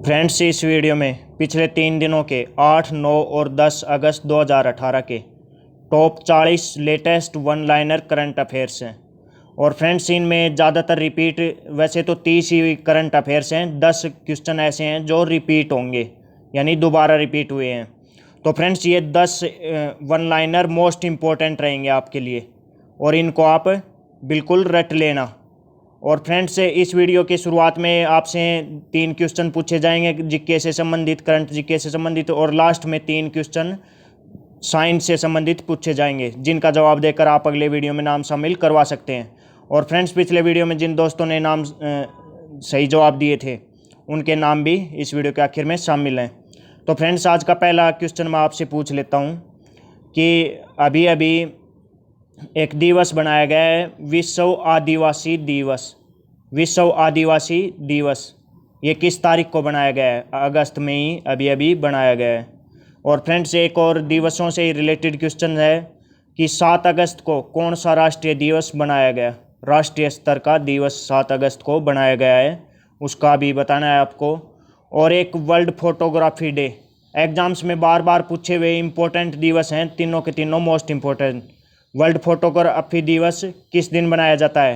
Friends, इस video में पिछले 3 दिनों के 8, 9 और 10 अगस्त 2018 के top 40 latest one liner current affairs हैं। और फ्रेंड्स, इनमें ज़्यादातर रिपीट, वैसे तो 30 ही करंट अफेयर्स हैं, 10 क्वेश्चन ऐसे हैं जो रिपीट होंगे, यानी दोबारा रिपीट हुए हैं। तो फ्रेंड्स, ये 10 वन लाइनर मोस्ट इम्पोर्टेंट रहेंगे आपके लिए और इनको आप बिल्कुल रट लेना। और फ्रेंड्स, इस वीडियो की शुरुआत में आपसे 3 क्वेश्चन पूछे जाएंगे जीके से संबंधित, करंट जीके से संबंधित, और लास्ट में 3 क्वेश्चन साइंस से संबंधित पूछे जाएंगे, जिनका जवाब देकर आप अगले वीडियो में नाम शामिल करवा सकते हैं। और फ्रेंड्स, पिछले वीडियो में जिन दोस्तों ने नाम सही जवाब दिए थे, उनके नाम भी इस वीडियो के आखिर में शामिल हैं। तो फ्रेंड्स, आज का पहला क्वेश्चन मैं आपसे पूछ लेता हूँ कि अभी अभी एक दिवस बनाया गया है, विश्व आदिवासी दिवस। विश्व आदिवासी दिवस ये किस तारीख को बनाया गया है? अगस्त में ही अभी अभी बनाया गया है। और फ्रेंड्स, एक और दिवसों से ही रिलेटेड क्वेश्चन है कि 7 अगस्त को कौन सा राष्ट्रीय दिवस बनाया गया? राष्ट्रीय स्तर का दिवस 7 अगस्त को बनाया गया है, उसका भी बताना है आपको। और एक वर्ल्ड फोटोग्राफी डे, एग्जाम्स में बार बार पूछे हुए इंपॉर्टेंट दिवस हैं, तीनों के तीनों मोस्ट इम्पोर्टेंट। वर्ल्ड फोटोग्राफी दिवस किस दिन बनाया जाता है?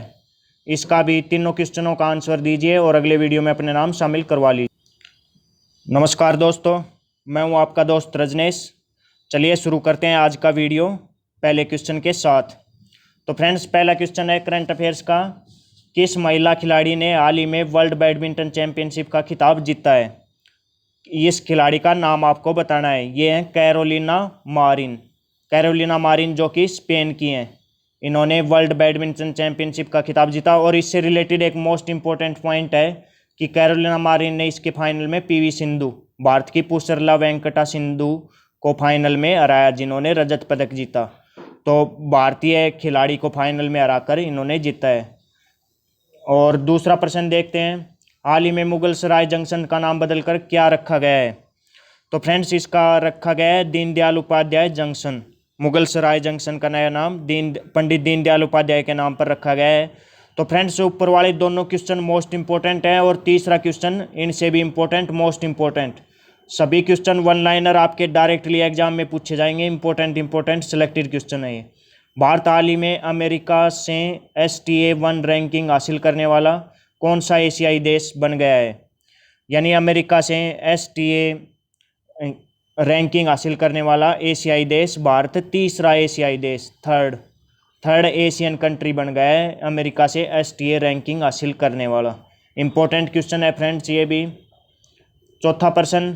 इसका भी तीनों क्वेश्चनों का आंसर दीजिए और अगले वीडियो में अपने नाम शामिल करवा लीजिए। नमस्कार दोस्तों, मैं हूं आपका दोस्त रजनेश। चलिए शुरू करते हैं आज का वीडियो पहले क्वेश्चन के साथ। तो फ्रेंड्स, पहला क्वेश्चन है करंट अफेयर्स का, किस महिला खिलाड़ी ने हाल ही में वर्ल्ड बैडमिंटन चैंपियनशिप का खिताब जीता है? इस खिलाड़ी का नाम आपको बताना है। ये है कैरोलिना मारिन। कैरोलिना मारिन जो कि स्पेन की हैं, इन्होंने वर्ल्ड बैडमिंटन चैंपियनशिप का खिताब जीता। और इससे रिलेटेड एक मोस्ट इंपॉर्टेंट पॉइंट है कि कैरोलिना मारिन ने इसके फाइनल में पीवी सिंधु, भारत की पुसरला वेंकटा सिंधु को फाइनल में हराया, जिन्होंने रजत पदक जीता। तो भारतीय खिलाड़ी को फाइनल में हराकर इन्होंने जीता है। और दूसरा प्रश्न देखते हैं, हाल ही में मुगल सराय जंक्शन का नाम बदलकर क्या रखा गया है? तो फ्रेंड्स, इसका रखा गया है दीनदयाल उपाध्याय जंक्शन। मुगल सराय जंक्शन का नया नाम पंडित दीनदयाल उपाध्याय के नाम पर रखा गया है। तो फ्रेंड्स, ऊपर वाले दोनों क्वेश्चन मोस्ट इंपॉर्टेंट हैं और तीसरा क्वेश्चन इनसे भी इम्पोर्टेंट, मोस्ट इंपॉर्टेंट। सभी क्वेश्चन वन लाइनर आपके डायरेक्टली एग्जाम में पूछे जाएंगे, इंपॉर्टेंट सेलेक्टेड क्वेश्चन है ये। भारत हाल ही में अमेरिका से STA1 रैंकिंग हासिल करने वाला कौन सा एशियाई देश बन गया है? यानी अमेरिका से STA रैंकिंग हासिल करने वाला एशियाई देश भारत तीसरा एशियाई देश, थर्ड एशियन कंट्री बन गया है अमेरिका से STA रैंकिंग हासिल करने वाला। इंपॉर्टेंट क्वेश्चन है फ्रेंड्स ये भी। चौथा प्रश्न,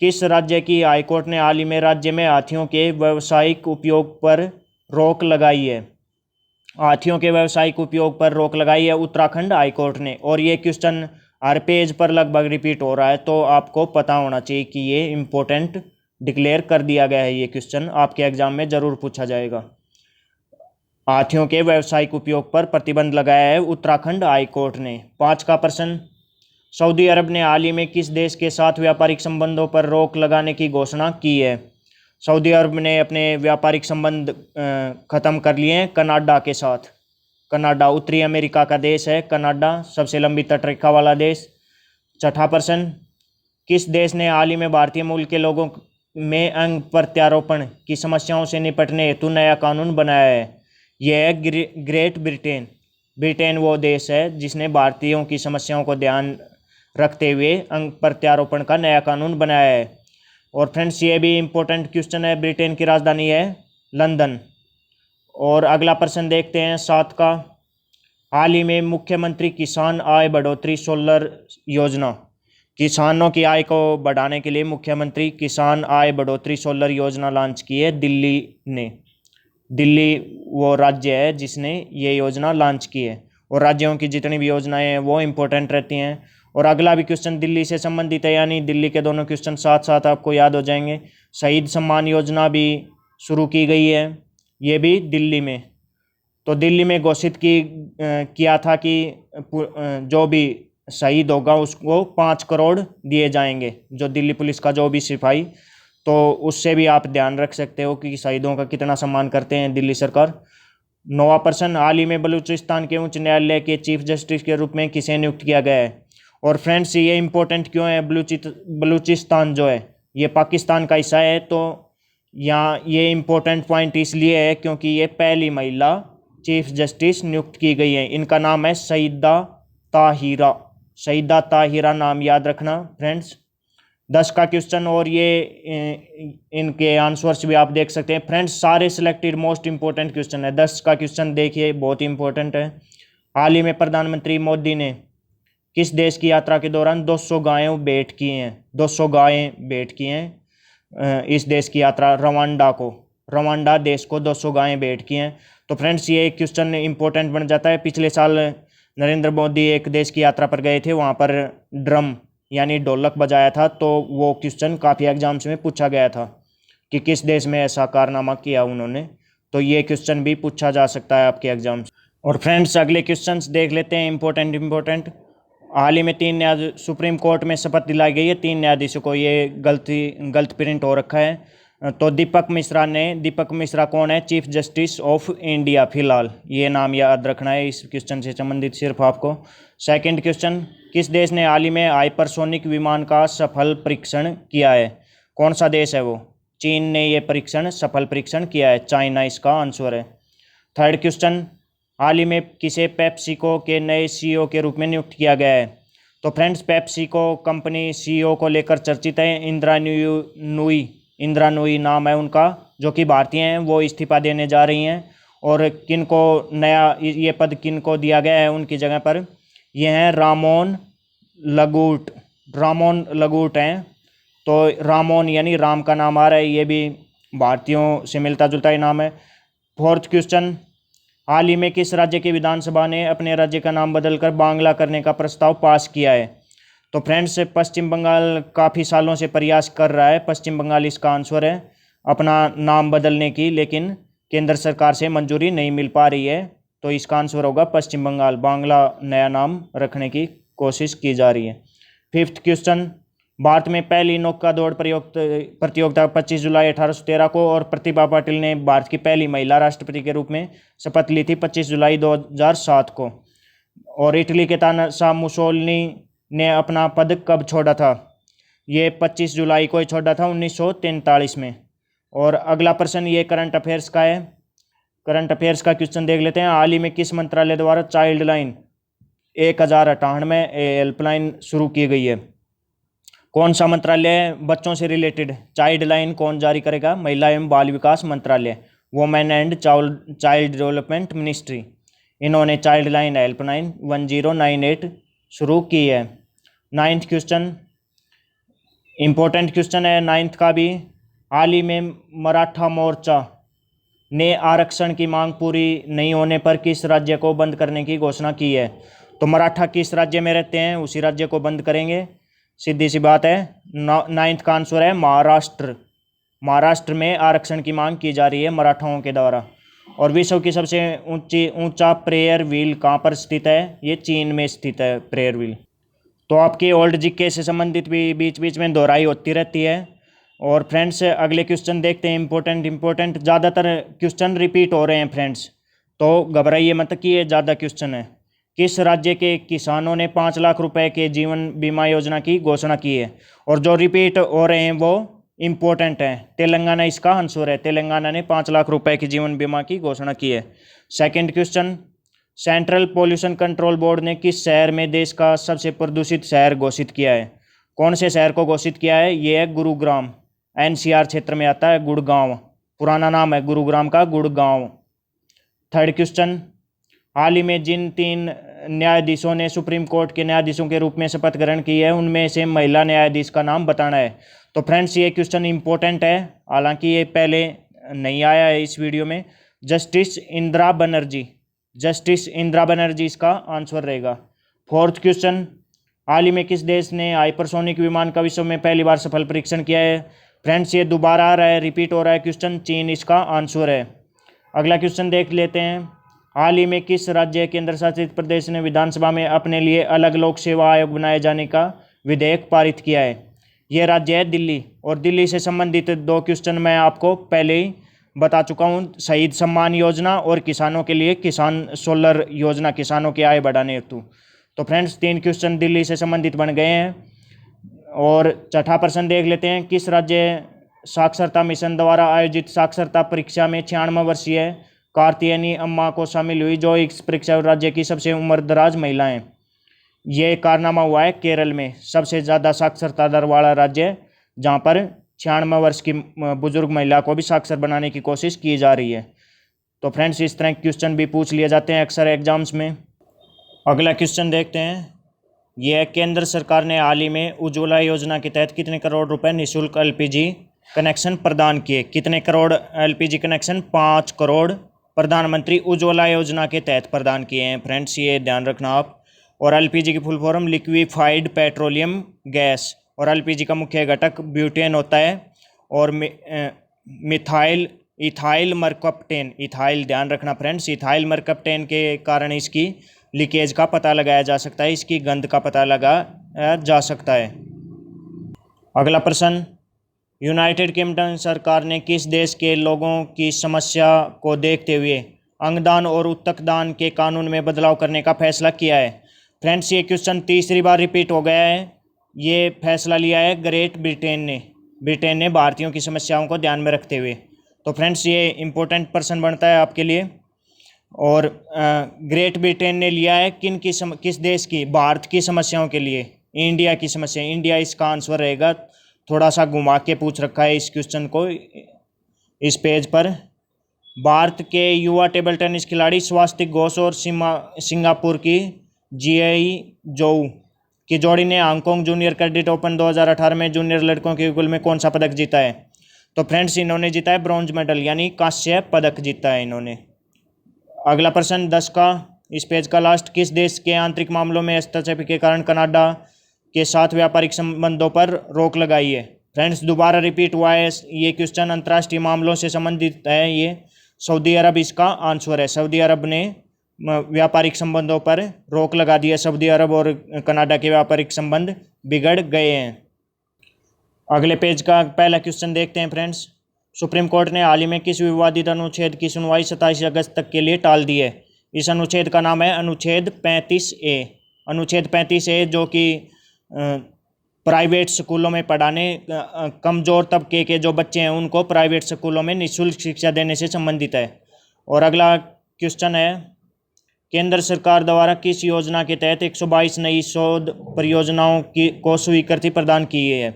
किस राज्य की हाईकोर्ट ने हाल ही में राज्य में हाथियों के व्यावसायिक उपयोग पर रोक लगाई है? हाथियों के व्यावसायिक उपयोग पर रोक लगाई है उत्तराखंड हाईकोर्ट ने। और ये क्वेश्चन हर पेज पर लगभग रिपीट हो रहा है, तो आपको पता होना चाहिए कि ये इम्पोर्टेंट डिक्लेयर कर दिया गया है। ये क्वेश्चन आपके एग्जाम में ज़रूर पूछा जाएगा। हाथियों के व्यावसायिक उपयोग पर प्रतिबंध लगाया है उत्तराखंड हाईकोर्ट ने। 5 का प्रश्न, सऊदी अरब ने हाल ही में किस देश के साथ व्यापारिक संबंधों पर रोक लगाने की घोषणा की है? सऊदी अरब ने अपने व्यापारिक संबंध ख़त्म कर लिए हैं कनाडा के साथ। कनाडा उत्तरी अमेरिका का देश है, कनाडा सबसे लंबी तटरेखा वाला देश। छठा प्रश्न, किस देश ने हाल ही में भारतीय मूल के लोगों में अंग प्रत्यारोपण की समस्याओं से निपटने हेतु नया कानून बनाया है? यह है ग्रेट ब्रिटेन। ब्रिटेन वो देश है जिसने भारतीयों की समस्याओं को ध्यान रखते हुए अंग प्रत्यारोपण का नया कानून बनाया है। और फ्रेंड्स, ये भी इम्पोर्टेंट क्वेश्चन है। ब्रिटेन की राजधानी है लंदन। और अगला प्रश्न देखते हैं 7 का, हाल ही में मुख्यमंत्री किसान आय बढ़ोतरी सोलर योजना, किसानों की आय को बढ़ाने के लिए मुख्यमंत्री किसान आय बढ़ोतरी सोलर योजना लॉन्च की है दिल्ली ने। दिल्ली वो राज्य है जिसने ये योजना लॉन्च की है। और राज्यों की जितनी भी योजनाएं हैं वो इम्पोर्टेंट रहती हैं। और अगला भी क्वेश्चन दिल्ली से संबंधित है, यानी दिल्ली के दोनों क्वेश्चन साथ साथ आपको याद हो जाएंगे। शहीद सम्मान योजना भी शुरू की गई है, ये भी दिल्ली में। तो दिल्ली में घोषित किया था कि जो भी शहीद होगा उसको 5 करोड़ दिए जाएंगे, जो दिल्ली पुलिस का जो भी सिपाही। तो उससे भी आप ध्यान रख सकते हो कि शहीदों का कितना सम्मान करते हैं दिल्ली सरकार। 9वां प्रश्न, हाल ही में बलूचिस्तान के उच्च न्यायालय के चीफ जस्टिस के रूप में किसे नियुक्त किया गया है? और फ्रेंड्स ये इम्पोर्टेंट क्यों है? बलूचिस्तान जो है ये पाकिस्तान का हिस्सा है, तो यहाँ ये इम्पोर्टेंट पॉइंट इसलिए है क्योंकि ये पहली महिला चीफ जस्टिस नियुक्त की गई है। इनका नाम है सईदा ताहिरा। सईदा ताहिरा नाम याद रखना फ्रेंड्स। 10 का क्वेश्चन, और ये इनके आंसर्स भी आप देख सकते हैं फ्रेंड्स। सारे सिलेक्टेड मोस्ट इंपॉर्टेंट क्वेश्चन है। 10 का क्वेश्चन देखिए, बहुत इंपॉर्टेंट है। हाल ही में प्रधानमंत्री मोदी ने किस देश की यात्रा के दौरान 200 गायों भेंट की हैं? 200 गायें भेंट की हैं इस देश की यात्रा, रवांडा को। रवांडा देश को 200 गायें भेंट की हैं। तो फ्रेंड्स ये क्वेश्चन इंपॉर्टेंट बन जाता है। पिछले साल नरेंद्र मोदी एक देश की यात्रा पर गए थे, वहाँ पर ड्रम यानी ढोलक बजाया था, तो वो क्वेश्चन काफ़ी एग्जाम्स में पूछा गया था कि किस देश में ऐसा कारनामा किया उन्होंने। तो ये क्वेश्चन भी पूछा जा सकता है आपके एग्जाम्स। और फ्रेंड्स अगले क्वेश्चंस देख लेते हैं इंपॉर्टेंट। हाल ही में सुप्रीम कोर्ट में शपथ दिलाई गई है 3 न्यायाधीशों को। ये गलत प्रिंट हो रखा है। तो दीपक मिश्रा कौन है? चीफ जस्टिस ऑफ इंडिया फिलहाल, ये नाम याद रखना है इस क्वेश्चन से संबंधित सिर्फ आपको। सेकंड क्वेश्चन, किस देश ने हाल ही में हाइपरसोनिक विमान का सफल परीक्षण किया है? कौन सा देश है वो? चीन ने ये सफल परीक्षण किया है, चाइना इसका आंसर है। थर्ड क्वेश्चन, हाल ही में किसे पेप्सिको के नए सीईओ के रूप में नियुक्त किया गया है? तो फ्रेंड्स पेप्सिको कंपनी सीईओ को लेकर चर्चित है। इंदिरा नूई नाम है उनका, जो कि भारतीय हैं, वो इस्तीफा देने जा रही हैं। और किनको नया ये पद किनको दिया गया है उनकी जगह पर? ये हैं रामोन लगूट हैं। तो रामोन यानी राम का नाम आ रहा है, ये भी भारतीयों से मिलता जुलता ही नाम है। फोर्थ क्वेश्चन, हाल ही में किस राज्य की विधानसभा ने अपने राज्य का नाम बदलकर बांग्ला करने का प्रस्ताव पास किया है? तो फ्रेंड्स पश्चिम बंगाल काफ़ी सालों से प्रयास कर रहा है, पश्चिम बंगाल इसका आंसर है, अपना नाम बदलने की, लेकिन केंद्र सरकार से मंजूरी नहीं मिल पा रही है। तो इसका आंसर होगा पश्चिम बंगाल, बांग्ला नया नाम रखने की कोशिश की जा रही है। फिफ्थ क्वेश्चन, भारत में पहली नौका दौड़ प्रतियोगिता 25 जुलाई 1813 को, और प्रतिभा पाटिल ने भारत की पहली महिला राष्ट्रपति के रूप में शपथ ली थी 25 जुलाई 2007 को। और इटली के तानाशाह मुसोलिनी ने अपना पद कब छोड़ा था? ये 25 जुलाई को ही छोड़ा था 1943 में। और अगला प्रश्न ये करंट अफेयर्स का है। करंट अफेयर्स का क्वेश्चन देख लेते हैं। हाल ही में किस मंत्रालय द्वारा चाइल्ड लाइन 1098 हेल्पलाइन शुरू की गई है? कौन सा मंत्रालय बच्चों से रिलेटेड चाइल्ड लाइन कौन जारी करेगा? महिला एवं बाल विकास मंत्रालय, women and child development ministry, इन्होंने चाइल्ड लाइन हेल्पलाइन 1098 शुरू की है। नाइन्थ क्वेश्चन, इंपॉर्टेंट क्वेश्चन है नाइन्थ का भी। हाल ही में मराठा मोर्चा ने आरक्षण की मांग पूरी नहीं होने पर किस राज्य को बंद करने की घोषणा की है? तो मराठा किस राज्य में रहते हैं, उसी राज्य को बंद करेंगे, सीधी सी बात है। नाइन्थ का आंसर है महाराष्ट्र। महाराष्ट्र में आरक्षण की मांग की जा रही है मराठाओं के द्वारा। और विश्व की सबसे ऊंचा प्रेयर व्हील कहाँ पर स्थित है? ये चीन में स्थित है प्रेयर व्हील। तो आपकी ओल्ड जीके से संबंधित भी बीच बीच में दोहराई होती रहती है। और फ्रेंड्स अगले क्वेश्चन देखते हैं। इंपॉर्टेंट ज़्यादातर क्वेश्चन रिपीट हो रहे हैं फ्रेंड्स, तो घबराइए मत कि ये ज़्यादा क्वेश्चन है। किस राज्य के किसानों ने 5 लाख रुपए के जीवन बीमा योजना की घोषणा की है? और जो रिपीट हो रहे हैं वो इम्पोर्टेंट हैं। तेलंगाना इसका आंसर है, तेलंगाना ने 5 लाख रुपए की जीवन बीमा की घोषणा की है। Second question, central pollution control board ने किस शहर में देश का सबसे प्रदूषित शहर घोषित किया है? कौन से शहर को घोषित किया है? ये है गुरुग्राम, एनसीआर क्षेत्र में आता है, गुड़गांव पुराना नाम है गुरुग्राम का, गुड़गांव। थर्ड क्वेश्चन, हाल ही में जिन 3 न्यायाधीशों ने सुप्रीम कोर्ट के न्यायाधीशों के रूप में शपथ ग्रहण की है, उनमें से महिला न्यायाधीश का नाम बताना है। तो फ्रेंड्स ये क्वेश्चन इंपॉर्टेंट है, हालांकि ये पहले नहीं आया है इस वीडियो में। जस्टिस इंदिरा बनर्जी इसका आंसर रहेगा। फोर्थ क्वेश्चन, हाल ही में किस देश ने हाइपरसोनिक विमान का विश्व में पहली बार सफल परीक्षण किया है? फ्रेंड्स ये दोबारा आ रहा है, रिपीट हो रहा है क्वेश्चन, चीन इसका आंसर है। अगला क्वेश्चन देख लेते हैं। हाल ही में किस राज्य केंद्र शासित प्रदेश ने विधानसभा में अपने लिए अलग लोक सेवा आयोग बनाए जाने का विधेयक पारित किया है? यह राज्य है दिल्ली। और दिल्ली से संबंधित 2 क्वेश्चन मैं आपको पहले ही बता चुका हूँ, शहीद सम्मान योजना और किसानों के लिए किसान सोलर योजना, किसानों की आय बढ़ाने हेतु। तो फ्रेंड्स 3 क्वेश्चन दिल्ली से संबंधित बन गए हैं। और छठा प्रश्न देख लेते हैं, किस राज्य साक्षरता मिशन द्वारा आयोजित साक्षरता परीक्षा में 96 वर्षीय कार्तियानी अम्मा को शामिल हुई, जो इस परीक्षा राज्य की सबसे उम्रदराज महिला हैं। ये कारनामा हुआ है केरल में, सबसे ज़्यादा साक्षरता दर वाला राज्य, जहाँ पर 96 वर्ष की बुजुर्ग महिला को भी साक्षर बनाने की कोशिश की जा रही है। तो फ्रेंड्स इस तरह के क्वेश्चन भी पूछ लिए जाते हैं अक्सर एग्जाम्स में। अगला क्वेश्चन देखते हैं, यह केंद्र सरकार ने हाल ही में उज्ज्वला योजना के तहत कितने करोड़ रुपए निःशुल्क एलपीजी कनेक्शन प्रदान किए। कितने करोड़ एलपीजी कनेक्शन? 5 करोड़ प्रधानमंत्री उज्ज्वला योजना के तहत प्रदान किए हैं फ्रेंड्स, ये ध्यान रखना आप। और एलपीजी की full form liquefied petroleum gas, और एलपीजी का मुख्य घटक ब्यूटेन होता है, और मिथाइल इथाइल मरकप्टेन, इथाइल ध्यान रखना फ्रेंड्स, इथाइल मरकप्टेन के कारण इसकी लीकेज का पता लगाया जा सकता है, इसकी गंध का पता लगाया जा सकता है। अगला प्रश्न, यूनाइटेड किंगडम सरकार ने किस देश के लोगों की समस्या को देखते हुए अंगदान और उत्तकदान के कानून में बदलाव करने का फैसला किया है? फ्रेंड्स ये क्वेश्चन तीसरी बार रिपीट हो गया है। ये फैसला लिया है ग्रेट ब्रिटेन ने, ब्रिटेन ने भारतीयों की समस्याओं को ध्यान में रखते हुए। तो फ्रेंड्स ये इम्पोर्टेंट प्रश्न बनता है आपके लिए। और ग्रेट ब्रिटेन ने लिया है किस देश की? भारत की समस्याओं के लिए, इंडिया की समस्या, इंडिया इसका आंसर रहेगा। थोड़ा सा घुमा के पूछ रखा है इस क्वेश्चन को इस पेज पर। भारत के युवा टेबल टेनिस खिलाड़ी स्वास्तिक घोष और सिंगापुर की जियाई जोउ की जोड़ी ने हांगकांग जूनियर कैडेट ओपन 2018 में जूनियर लड़कों के युगल में कौन सा पदक जीता है? तो फ्रेंड्स इन्होंने जीता है ब्रॉन्ज मेडल, यानी कांस्य पदक जीता है इन्होंने। अगला प्रश्न 10 का, इस पेज का लास्ट, किस देश के आंतरिक मामलों में हस्तक्षेप के कारण कनाडा के साथ व्यापारिक संबंधों पर रोक लगाई है? फ्रेंड्स दोबारा रिपीट हुआ है ये क्वेश्चन, अंतर्राष्ट्रीय मामलों से संबंधित है ये। सऊदी अरब इसका आंसर है। सऊदी अरब ने व्यापारिक संबंधों पर रोक लगा दी है। सऊदी अरब और कनाडा के व्यापारिक संबंध बिगड़ गए हैं। अगले पेज का पहला क्वेश्चन देखते हैं फ्रेंड्स, सुप्रीम कोर्ट ने हाल ही में किस विवादित अनुच्छेद की सुनवाई 27 अगस्त तक के लिए टाल दी है? इस अनुच्छेद का नाम है अनुच्छेद 35A। अनुच्छेद 35A जो कि प्राइवेट स्कूलों में पढ़ाने, कमज़ोर तबके के जो बच्चे हैं उनको प्राइवेट स्कूलों में निःशुल्क शिक्षा देने से संबंधित है। और अगला क्वेश्चन है, केंद्र सरकार द्वारा किस योजना के तहत 122 नई शोध परियोजनाओं को स्वीकृति प्रदान की है?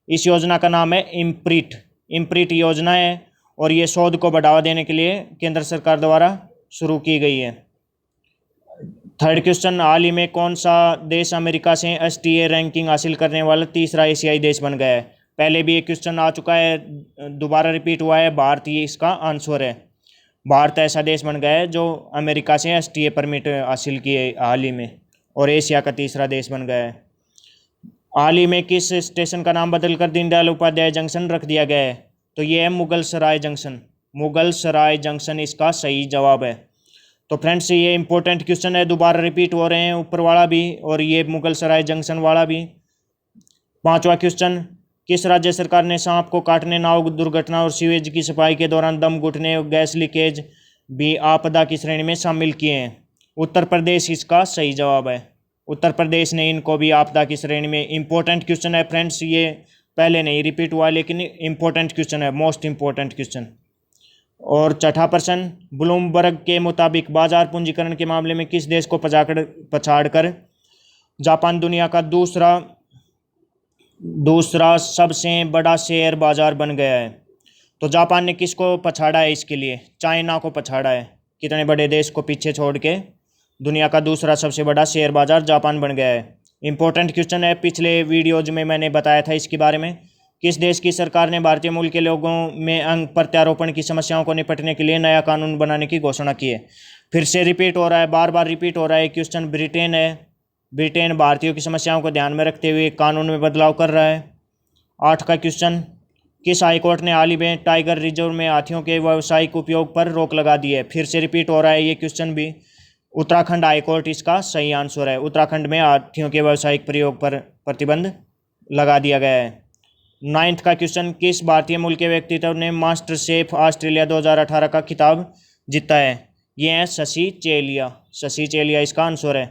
इस योजना का नाम है इम्प्रिट योजना है, और ये शोध को बढ़ावा देने के लिए केंद्र सरकार द्वारा शुरू की गई है। थर्ड क्वेश्चन, हाल ही में कौन सा देश अमेरिका से एसटीए रैंकिंग हासिल करने वाला तीसरा एशियाई देश बन गया है? पहले भी एक क्वेश्चन आ चुका है, दोबारा रिपीट हुआ है, भारत ही इसका आंसर है। भारत ऐसा देश बन गया है जो अमेरिका से एसटीए परमिट हासिल किए हाल ही में, और एशिया का तीसरा देश बन गया है। हाल ही में किस स्टेशन का नाम बदलकर दीनदयाल उपाध्याय जंक्शन रख दिया गया है? तो ये है मुगल सराय जंक्शन। मुगल सराय जंक्शन इसका सही जवाब है। तो फ्रेंड्स ये इंपॉर्टेंट क्वेश्चन है, दोबारा रिपीट हो रहे हैं, ऊपर वाला भी और ये मुगल सराय जंक्शन वाला भी। पांचवा क्वेश्चन, किस राज्य सरकार ने सांप को काटने, नाव दुर्घटना और सीवेज की सफाई के दौरान दम घुटने और गैस लीकेज भी आपदा की श्रेणी में शामिल किए हैं? उत्तर प्रदेश इसका सही जवाब है। उत्तर प्रदेश ने इनको भी आपदा की श्रेणी में। इंपॉर्टेंट क्वेश्चन है फ्रेंड्स, ये पहले नहीं रिपीट हुआ लेकिन इंपॉर्टेंट क्वेश्चन है, मोस्ट इंपॉर्टेंट क्वेश्चन। और छठा प्रश्न, ब्लूमबर्ग के मुताबिक बाजार पूंजीकरण के मामले में किस देश को पछाड़कर जापान दुनिया का दूसरा सबसे बड़ा शेयर बाजार बन गया है? तो जापान ने किसको पछाड़ा है? इसके लिए चाइना को पछाड़ा है। कितने बड़े देश को पीछे छोड़ के दुनिया का दूसरा सबसे बड़ा शेयर बाजार जापान बन गया है। इंपॉर्टेंट क्वेश्चन है, पिछले वीडियोज में मैंने बताया था इसके बारे में। किस देश की सरकार ने भारतीय मूल के लोगों में अंग प्रत्यारोपण की समस्याओं को निपटने के लिए नया कानून बनाने की घोषणा की है? फिर से रिपीट हो रहा है, बार बार रिपीट हो रहा है क्वेश्चन। ब्रिटेन है। ब्रिटेन भारतीयों की समस्याओं को ध्यान में रखते हुए कानून में बदलाव कर रहा है। 8 का क्वेश्चन, किस हाईकोर्ट ने हाल ही में टाइगर रिजर्व में हाथियों के व्यावसायिक उपयोग पर रोक लगा दी है? फिर से रिपीट हो रहा है ये क्वेश्चन भी। उत्तराखंड हाईकोर्ट इसका सही आंसर है। उत्तराखंड में हाथियों के व्यावसायिक प्रयोग पर प्रतिबंध लगा दिया गया है। 9th का क्वेश्चन, किस भारतीय मूल के व्यक्तित्व ने मास्टर शेफ ऑस्ट्रेलिया 2018 का खिताब जीता है? ये है शशि चेलिया। शशि चेलिया इसका आंसर है।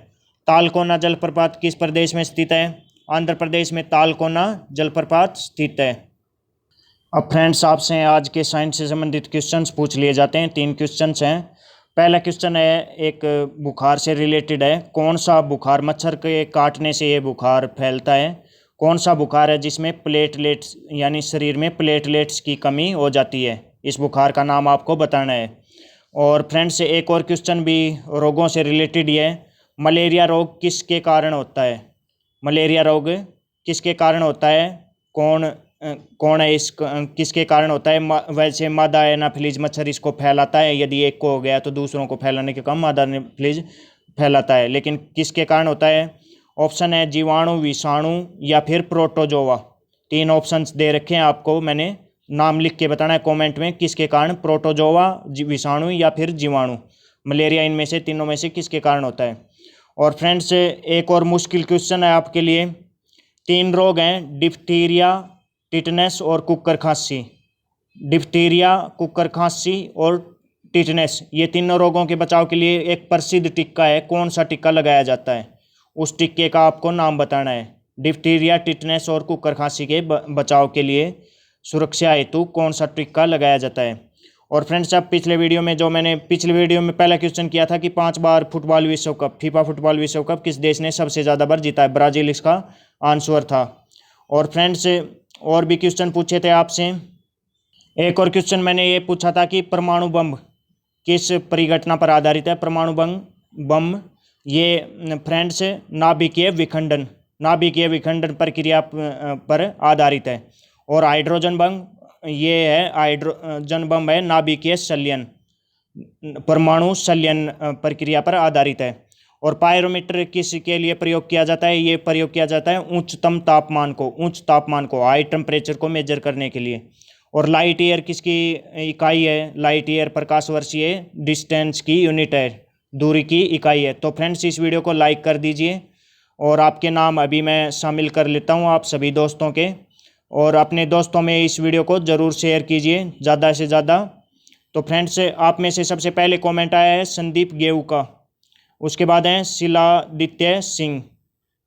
तालकोना जलप्रपात किस प्रदेश में स्थित है? आंध्र प्रदेश में तालकोना जलप्रपात स्थित है। अब फ्रेंड्स आपसे आज के साइंस से संबंधित क्वेश्चंस पूछ लिए जाते हैं। 3 क्वेश्चंस हैं। पहला क्वेश्चन है एक बुखार से रिलेटेड है। कौन सा बुखार मच्छर के काटने से ये बुखार फैलता है? कौन सा बुखार है जिसमें प्लेटलेट्स यानी शरीर में प्लेटलेट्स की कमी हो जाती है? इस बुखार का नाम आपको बताना है। और फ्रेंड्स एक और क्वेश्चन भी रोगों से रिलेटेड ही है। मलेरिया रोग किसके कारण होता है? मलेरिया रोग किसके कारण होता है? कौन है किसके कारण होता है? वैसे मादा एनाफिलीज मच्छर इसको फैलाता है। यदि एक को हो गया तो दूसरों को फैलाने के काम मादा एनाफिलीज फैलाता है। लेकिन किसके कारण होता है? ऑप्शन है जीवाणु, विषाणु या फिर प्रोटोजोआ। 3 ऑप्शंस दे रखे हैं आपको, मैंने नाम लिख के बताना है कमेंट में किसके कारण, प्रोटोजोआ, विषाणु या फिर जीवाणु। मलेरिया इनमें से तीनों में से किसके कारण होता है? और फ्रेंड्स एक और मुश्किल क्वेश्चन है आपके लिए। 3 रोग हैं, डिप्थीरिया, टिटनेस और कुक्कर खांसी। डिप्थीरिया, कुक्कर खांसी और टिटनेस, ये तीनों रोगों के बचाव के लिए एक प्रसिद्ध टीका है। कौन सा टीका लगाया जाता है? उस टीके का आपको नाम बताना है। डिप्थीरिया, टिटनेस और कुक्कर खांसी के बचाव के लिए सुरक्षा हेतु कौन सा टीका लगाया जाता है? और फ्रेंड्स अब पिछले वीडियो में पहला क्वेश्चन किया था कि 5 बार फुटबॉल विश्व कप, फीफा फुटबॉल विश्व कप किस देश ने सबसे ज़्यादा बार जीता है? ब्राज़ील इसका आंसर था। और फ्रेंड्स और भी क्वेश्चन पूछे थे आपसे। एक और क्वेश्चन मैंने ये पूछा था कि परमाणु बम किस परिघटना पर आधारित है? परमाणु बम ये फ्रेंड्स नाभिकीय विखंडन प्रक्रिया पर आधारित है। और हाइड्रोजन बम ये है, हाइड्रोजन बम है नाभिकीय संलयन, परमाणु संलयन प्रक्रिया पर आधारित है। और पायरोमीटर किस के लिए प्रयोग किया जाता है? ये प्रयोग किया जाता है उच्च तापमान को हाई टेम्परेचर को मेजर करने के लिए। और लाइट ईयर किसकी इकाई है? लाइट ईयर प्रकाश वर्षीय डिस्टेंस की यूनिट है, दूरी की इकाई है। तो फ्रेंड्स इस वीडियो को लाइक कर दीजिए और आपके नाम अभी मैं शामिल कर लेता हूँ आप सभी दोस्तों के। और अपने दोस्तों में इस वीडियो को ज़रूर शेयर कीजिए ज़्यादा से ज़्यादा। तो फ्रेंड्स आप में से सबसे पहले कमेंट आया है संदीप गेहू का, उसके बाद है शिलादित्य सिंह।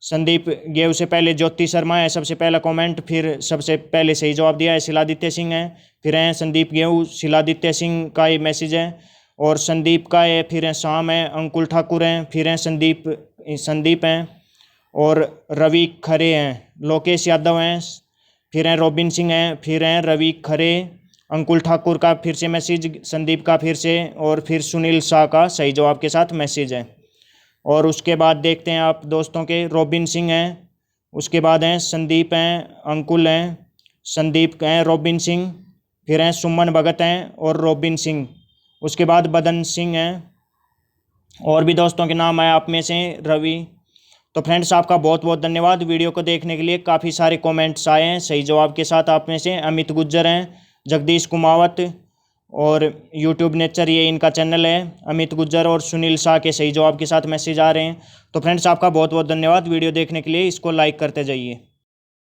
संदीप गेहू से पहले ज्योति शर्मा है सबसे पहला कमेंट, फिर सबसे पहले सही जवाब दिया है शिलादित्य सिंह है, फिर है संदीप गेहू, शिलादित्य सिंह का ये मैसेज है, और संदीप का है, फिर है शाम है, अंकुल ठाकुर हैं, फिर हैं संदीप हैं, और रवि खरे हैं, लोकेश यादव हैं, फिर हैं रोबिन सिंह हैं, फिर हैं रवि खरे, अंकुल ठाकुर का फिर से मैसेज, संदीप का फिर से, और फिर सुनील शाह का सही जवाब के साथ मैसेज है। और उसके बाद देखते हैं आप दोस्तों के, रोबिन सिंह हैं, उसके बाद हैं संदीप हैं, अंकुल हैं, संदीप हैं, रोबिन सिंह, फिर हैं सुमन भगत हैं और रोबिन सिंह, उसके बाद बदन सिंह हैं, और भी दोस्तों के नाम आए आप में से रवि। तो फ्रेंड्स आपका बहुत बहुत धन्यवाद वीडियो को देखने के लिए। काफ़ी सारे कमेंट्स आए हैं सही जवाब के साथ आप में से। अमित गुज्जर हैं, जगदीश कुमावत और यूट्यूब नेचर ये इनका चैनल है, अमित गुज्जर और सुनील शाह के सही जवाब के साथ मैसेज आ रहे हैं। तो फ्रेंड्स आपका बहुत बहुत धन्यवाद वीडियो देखने के लिए। इसको लाइक करते जाइए।